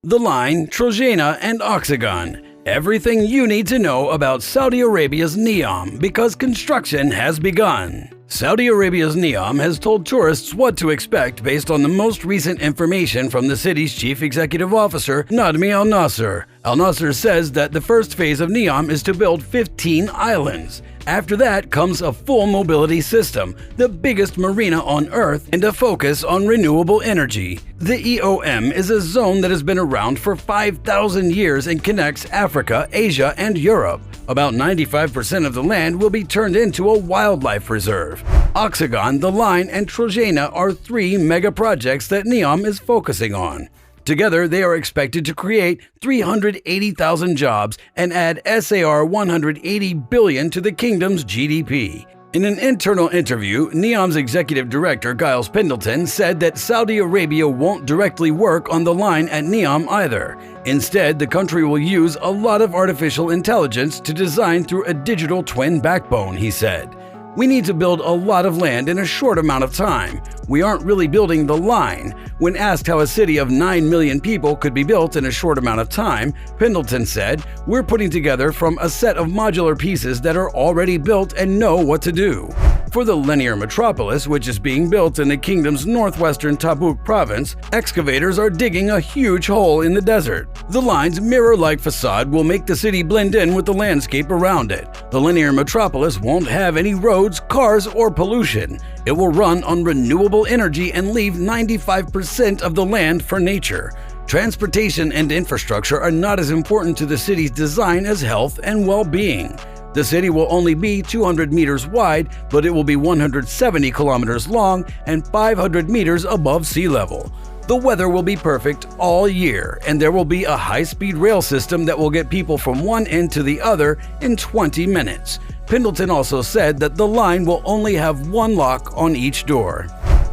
The Line, Trojena, and Oxagon. Everything you need to know about Saudi Arabia's Neom because construction has begun. Saudi Arabia's Neom has told tourists what to expect based on the most recent information from the city's chief executive officer, Nadmi al-Nasser. Al-Nasser says that the first phase of Neom is to build 15 islands. After that comes a full mobility system, the biggest marina on Earth, and a focus on renewable energy. The EOM is a zone that has been around for 5,000 years and connects Africa, Asia, and Europe. About 95% of the land will be turned into a wildlife reserve. Oxagon, The Line, and Trojena are three mega projects that Neom is focusing on. Together, they are expected to create 380,000 jobs and add SAR 180 billion to the kingdom's GDP. In an internal interview, Neom's executive director Giles Pendleton said that Saudi Arabia won't directly work on the line at Neom either. Instead, the country will use a lot of artificial intelligence to design through a digital twin backbone, he said. We need to build a lot of land in a short amount of time. We aren't really building the line. When asked how a city of 9 million people could be built in a short amount of time, Pendleton said, "We're putting together from a set of modular pieces that are already built and know what to do." For the linear metropolis, which is being built in the kingdom's northwestern Tabuk province, excavators are digging a huge hole in the desert. The line's mirror-like facade will make the city blend in with the landscape around it. The linear metropolis won't have any roads, cars, or pollution. It will run on renewable energy and leave 95% of the land for nature. Transportation and infrastructure are not as important to the city's design as health and well-being. The city will only be 200 meters wide, but it will be 170 kilometers long and 500 meters above sea level. The weather will be perfect all year, and there will be a high-speed rail system that will get people from one end to the other in 20 minutes. Pendleton also said that the line will only have one lock on each door.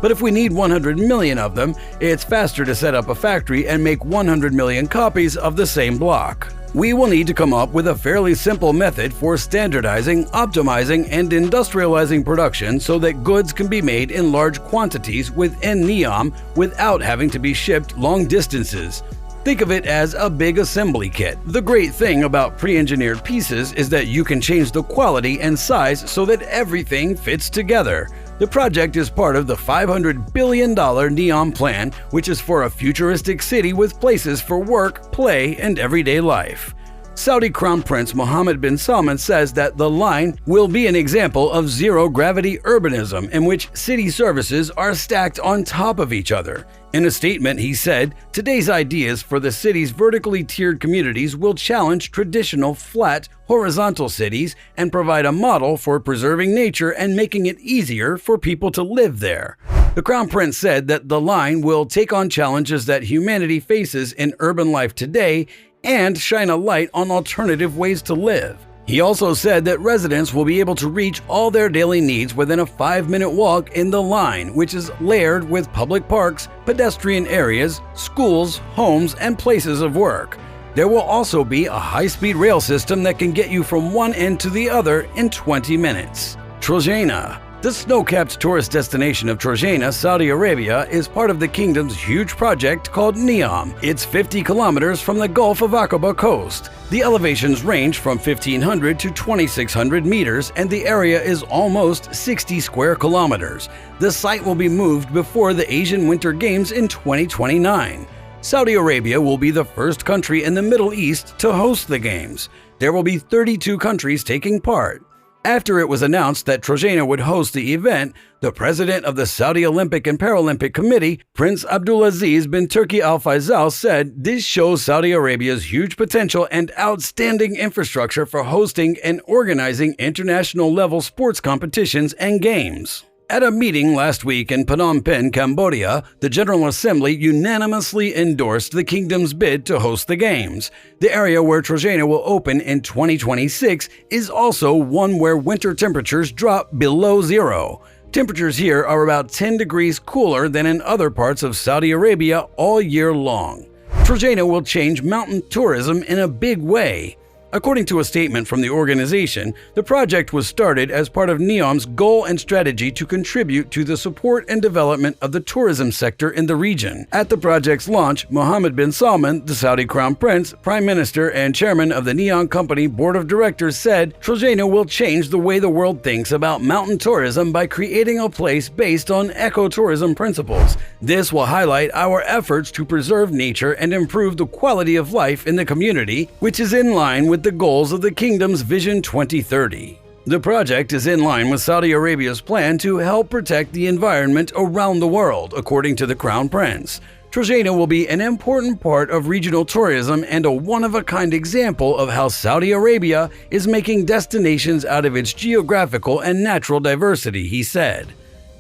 But if we need 100 million of them, it's faster to set up a factory and make 100 million copies of the same block. We will need to come up with a fairly simple method for standardizing, optimizing, and industrializing production so that goods can be made in large quantities within Neom without having to be shipped long distances. Think of it as a big assembly kit. The great thing about pre-engineered pieces is that you can change the quality and size so that everything fits together. The project is part of the $500 billion Neom plan, which is for a futuristic city with places for work, play, and everyday life. Saudi Crown Prince Mohammed bin Salman says that the line will be an example of zero-gravity urbanism in which city services are stacked on top of each other. In a statement, he said, "Today's ideas for the city's vertically tiered communities will challenge traditional flat, horizontal cities and provide a model for preserving nature and making it easier for people to live there." The Crown Prince said that the line will take on challenges that humanity faces in urban life today and shine a light on alternative ways to live. He also said that residents will be able to reach all their daily needs within a 5-minute walk in the line, which is layered with public parks, pedestrian areas, schools, homes, and places of work. There will also be a high-speed rail system that can get you from one end to the other in 20 minutes. Trojena. The snow-capped tourist destination of Trojena, Saudi Arabia, is part of the kingdom's huge project called Neom. It's 50 kilometers from the Gulf of Aqaba coast. The elevations range from 1,500 to 2,600 meters, and the area is almost 60 square kilometers. The site will be moved before the Asian Winter Games in 2029. Saudi Arabia will be the first country in the Middle East to host the Games. There will be 32 countries taking part. After it was announced that Trojena would host the event, the president of the Saudi Olympic and Paralympic Committee, Prince Abdulaziz bin Turki Al Faisal, said this shows Saudi Arabia's huge potential and outstanding infrastructure for hosting and organizing international-level sports competitions and games. At a meeting last week in Phnom Penh, Cambodia, the General Assembly unanimously endorsed the kingdom's bid to host the Games. The area where Trojena will open in 2026 is also one where winter temperatures drop below zero. Temperatures here are about 10 degrees cooler than in other parts of Saudi Arabia all year long. Trojena will change mountain tourism in a big way. According to a statement from the organization, the project was started as part of NEOM's goal and strategy to contribute to the support and development of the tourism sector in the region. At the project's launch, Mohammed bin Salman, the Saudi Crown Prince, Prime Minister, and Chairman of the NEOM Company Board of Directors, said Trojena will change the way the world thinks about mountain tourism by creating a place based on ecotourism principles. This will highlight our efforts to preserve nature and improve the quality of life in the community, which is in line with the goals of the kingdom's Vision 2030. The project is in line with Saudi Arabia's plan to help protect the environment around the world, according to the Crown Prince. Trojena will be an important part of regional tourism and a one-of-a-kind example of how Saudi Arabia is making destinations out of its geographical and natural diversity, he said.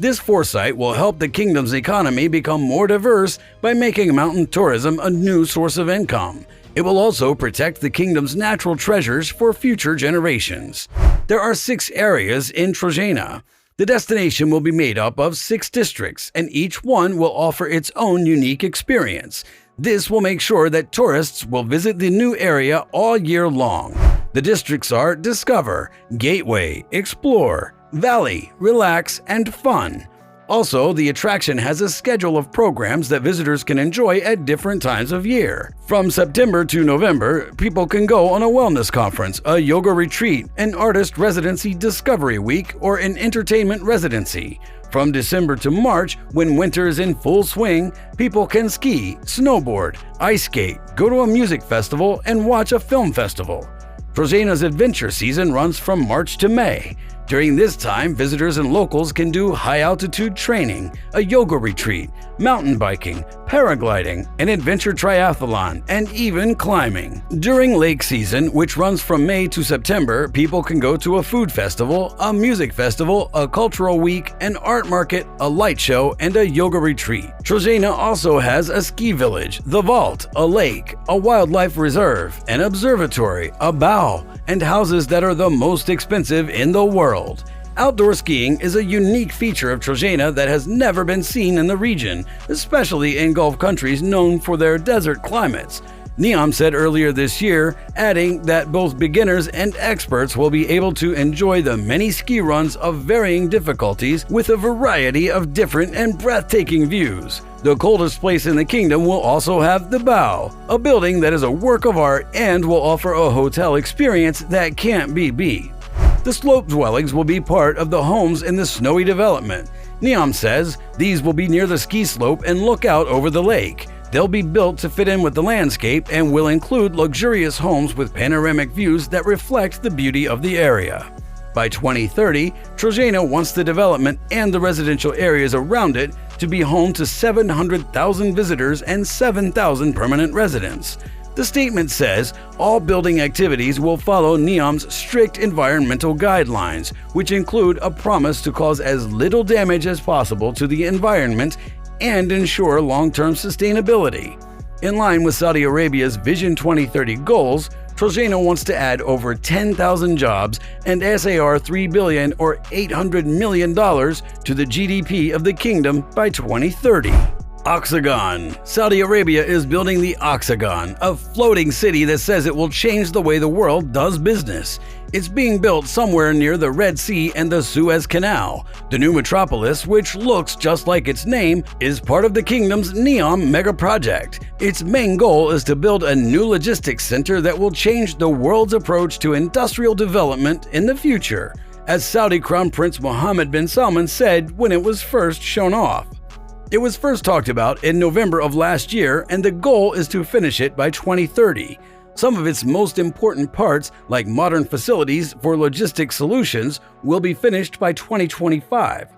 This foresight will help the kingdom's economy become more diverse by making mountain tourism a new source of income. It will also protect the kingdom's natural treasures for future generations. There are 6 areas in Trojena. The destination will be made up of 6 districts, and each one will offer its own unique experience. This will make sure that tourists will visit the new area all year long. The districts are Discover, Gateway, Explore, Valley, Relax, and Fun. Also, the attraction has a schedule of programs that visitors can enjoy at different times of year. From September to November, people can go on a wellness conference, a yoga retreat, an artist residency discovery week, or an entertainment residency. From December to March, when winter is in full swing, people can ski, snowboard, ice skate, go to a music festival, and watch a film festival. Trojena's adventure season runs from March to May. During this time, visitors and locals can do high-altitude training, a yoga retreat, mountain biking, paragliding, an adventure triathlon, and even climbing. During lake season, which runs from May to September, people can go to a food festival, a music festival, a cultural week, an art market, a light show, and a yoga retreat. Trojena also has a ski village, the Vault, a lake, a wildlife reserve, an observatory, a bow, and houses that are the most expensive in the world. Outdoor skiing is a unique feature of Trojena that has never been seen in the region, especially in Gulf countries known for their desert climates. NEOM said earlier this year, adding that both beginners and experts will be able to enjoy the many ski runs of varying difficulties with a variety of different and breathtaking views. The coldest place in the kingdom will also have the Bow, a building that is a work of art and will offer a hotel experience that can't be beat. The slope dwellings will be part of the homes in the snowy development. NEOM says these will be near the ski slope and look out over the lake. They'll be built to fit in with the landscape and will include luxurious homes with panoramic views that reflect the beauty of the area. By 2030, Trojena wants the development and the residential areas around it to be home to 700,000 visitors and 7,000 permanent residents. The statement says all building activities will follow NEOM's strict environmental guidelines, which include a promise to cause as little damage as possible to the environment and ensure long-term sustainability. In line with Saudi Arabia's Vision 2030 goals, Trojena wants to add over 10,000 jobs and SAR $3 billion or $800 million to the GDP of the kingdom by 2030. Oxagon. Saudi Arabia is building the Oxagon, a floating city that says it will change the way the world does business. It's being built somewhere near the Red Sea and the Suez Canal. The new metropolis, which looks just like its name, is part of the kingdom's NEOM mega project. Its main goal is to build a new logistics center that will change the world's approach to industrial development in the future, as Saudi Crown Prince Mohammed bin Salman said when it was first shown off. It was first talked about in November of last year, and the goal is to finish it by 2030. Some of its most important parts, like modern facilities for logistics solutions, will be finished by 2025.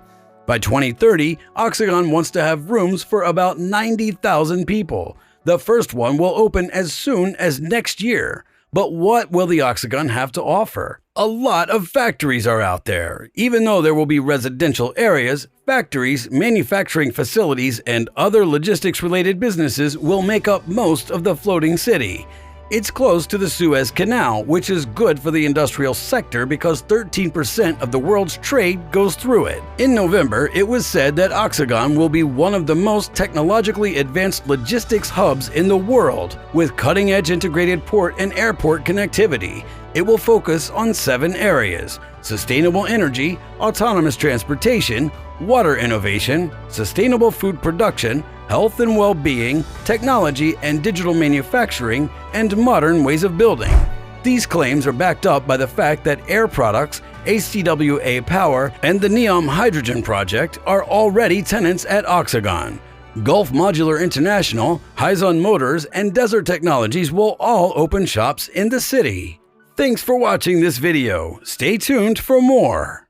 By 2030, Oxagon wants to have rooms for about 90,000 people. The first one will open as soon as next year. But what will the Oxagon have to offer? A lot of factories are out there. Even though there will be residential areas, factories, manufacturing facilities, and other logistics-related businesses will make up most of the floating city. It's close to the Suez Canal, which is good for the industrial sector because 13% of the world's trade goes through it. In November, it was said that Oxagon will be one of the most technologically advanced logistics hubs in the world, with cutting-edge integrated port and airport connectivity. It will focus on 7 areas: sustainable energy, autonomous transportation, water innovation, sustainable food production, health and well-being, technology and digital manufacturing, and modern ways of building. These claims are backed up by the fact that Air Products, ACWA Power, and the NEOM Hydrogen Project are already tenants at Oxagon. Gulf Modular International, Hyzon Motors, and Desert Technologies will all open shops in the city. Thanks for watching this video. Stay tuned for more.